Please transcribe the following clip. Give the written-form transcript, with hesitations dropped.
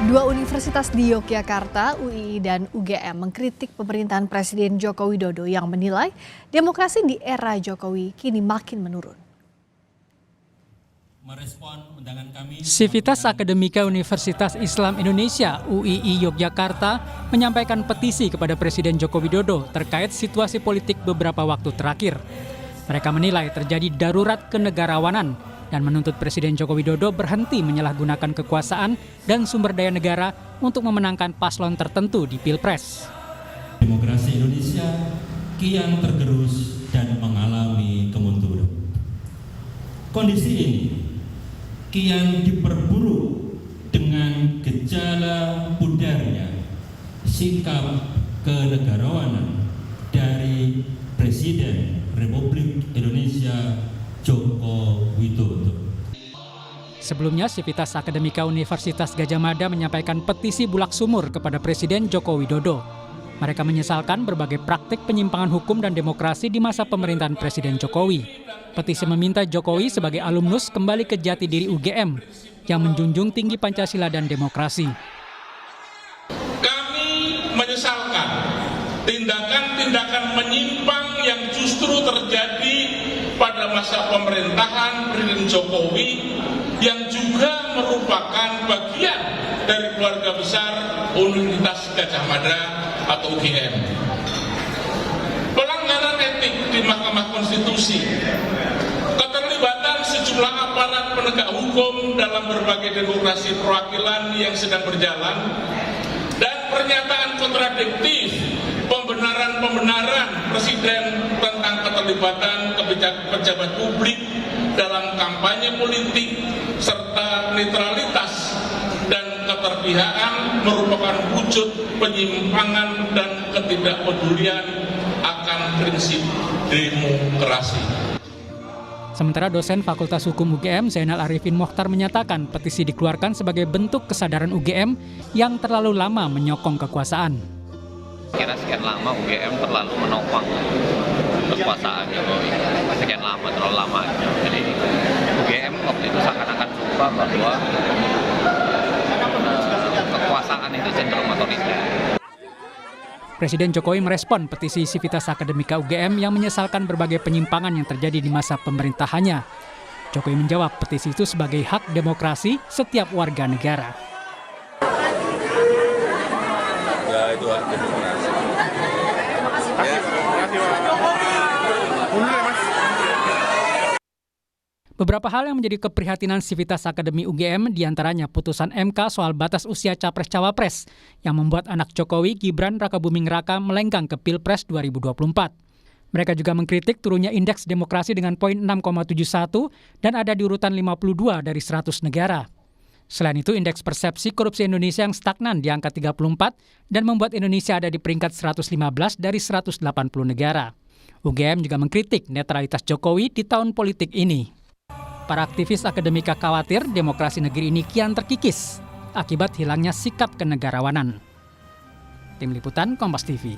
Dua universitas di Yogyakarta, UII dan UGM, mengkritik pemerintahan Presiden Joko Widodo yang menilai demokrasi di era Jokowi kini makin menurun. Sivitas Akademika Universitas Islam Indonesia (UII) Yogyakarta menyampaikan petisi kepada Presiden Joko Widodo terkait situasi politik beberapa waktu terakhir. Mereka menilai terjadi darurat kenegarawanan dan menuntut Presiden Joko Widodo berhenti menyalahgunakan kekuasaan dan sumber daya negara untuk memenangkan paslon tertentu di Pilpres. Demokrasi Indonesia kian tergerus dan mengalami kemunduran. Kondisi ini kian diperburuk dengan gejala pudarnya sikap kenegarawanan dari Presiden Republik Indonesia Joko Widodo. Sebelumnya, Sivitas Akademika Universitas Gadjah Mada menyampaikan petisi bulak sumur kepada Presiden Joko Widodo. Mereka menyesalkan berbagai praktik penyimpangan hukum dan demokrasi di masa pemerintahan Presiden Jokowi. Petisi meminta Jokowi sebagai alumnus kembali ke jati diri UGM yang menjunjung tinggi Pancasila dan demokrasi. Kami menyesalkan tindakan-tindakan menyimpang yang justru terjadi pada masa pemerintahan Presiden Jokowi yang juga merupakan bagian dari keluarga besar Universitas Gadjah Mada atau UGM. Pelanggaran etik di Mahkamah Konstitusi, keterlibatan sejumlah aparat penegak hukum dalam berbagai demokrasi perwakilan yang sedang berjalan, dan pernyataan kontradiktif pembenaran Presiden tentang keterlibatan pejabat publik dalam kampanye politik serta netralitas dan keterpihakan merupakan wujud penyimpangan dan ketidakpedulian akan prinsip demokrasi. Sementara dosen Fakultas Hukum UGM Zainal Arifin Mokhtar menyatakan petisi dikeluarkan sebagai bentuk kesadaran UGM yang terlalu lama menyokong kekuasaan. Kira sekian lama UGM terlalu menopang kekuasaan Jokowi. Sekian lama, terlalu lama. Jadi UGM waktu itu seakan-akan lupa bahwa kekuasaan itu cenderung otoriter. Presiden Jokowi merespon petisi Sivitas Akademika UGM yang menyesalkan berbagai penyimpangan yang terjadi di masa pemerintahannya. Jokowi menjawab petisi itu sebagai hak demokrasi setiap warga negara. Ya, itu hak demokrasi. Beberapa hal yang menjadi keprihatinan Sivitas Akademi UGM diantaranya putusan MK soal batas usia Capres-Cawapres yang membuat anak Jokowi Gibran Rakabuming Raka melenggang ke Pilpres 2024. Mereka juga mengkritik turunnya indeks demokrasi dengan poin 6,71 dan ada di urutan 52 dari 100 negara. Selain itu, indeks persepsi korupsi Indonesia yang stagnan di angka 34 dan membuat Indonesia ada di peringkat 115 dari 180 negara. UGM juga mengkritik netralitas Jokowi di tahun politik ini. Para aktivis akademika khawatir demokrasi negeri ini kian terkikis akibat hilangnya sikap kenegarawanan. Tim Liputan Kompas TV.